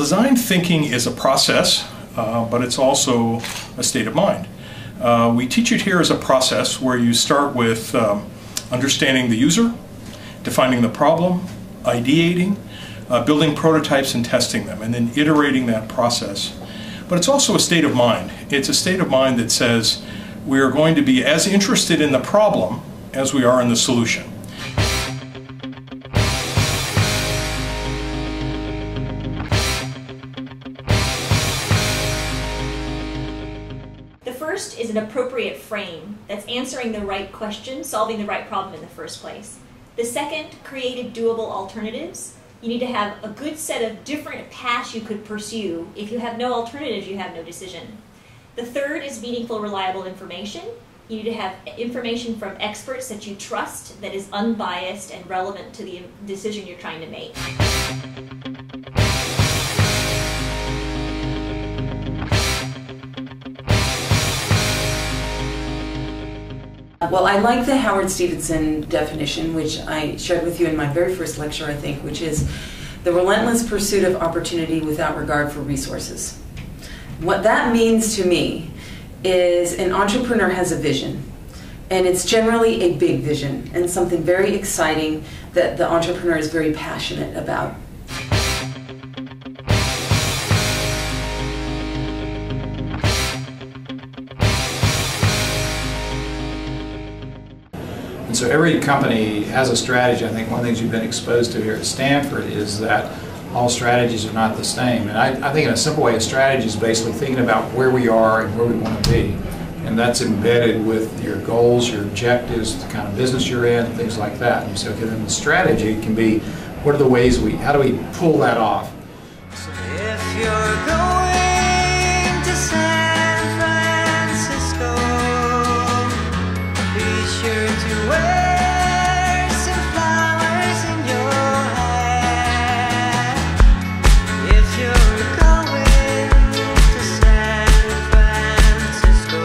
design thinking is a process, but it's also a state of mind. We teach it here as a process where you start with understanding the user, defining the problem, ideating, building prototypes and testing them, and then iterating that process. But it's also a state of mind. It's a state of mind that says we are going to be as interested in the problem as we are in the solution. The first is an appropriate frame that's answering the right question, solving the right problem in the first place. The second, created doable alternatives. You need to have a good set of different paths you could pursue. If you have no alternatives, you have no decision. The third is meaningful, reliable information. You need to have information from experts that you trust, that is unbiased and relevant to the decision you're trying to make. Well, I like the Howard Stevenson definition, which I shared with you in my very first lecture, I think, which is the relentless pursuit of opportunity without regard for resources. What that means to me is an entrepreneur has a vision, and it's generally a big vision and something very exciting that the entrepreneur is very passionate about. So every company has a strategy. I think one of the things you've been exposed to here at Stanford is that all strategies are not the same. And I think in a simple way, a strategy is basically thinking about where we are and where we want to be. And that's embedded with your goals, your objectives, the kind of business you're in, things like that. And you say, okay, then the strategy can be, what are the ways how do we pull that off? If you're going to San Francisco, be sure to wear some flowers in your hair. If you're going to San Francisco,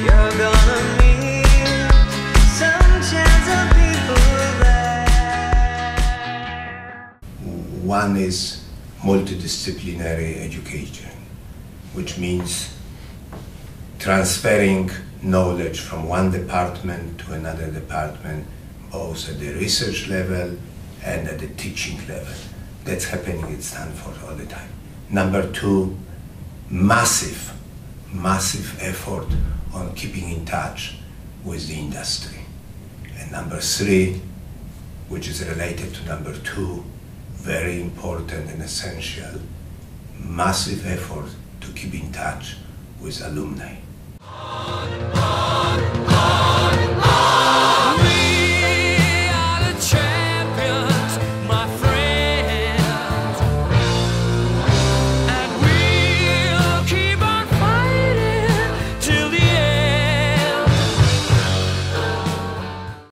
you're gonna meet some chance of people there. One is multidisciplinary education, which means transferring knowledge from one department to another department, both at the research level and at the teaching level. That's happening at Stanford all the time. Number two, massive effort on keeping in touch with the industry. And number three, which is related to number two, very important and essential, massive effort to keep in touch with alumni.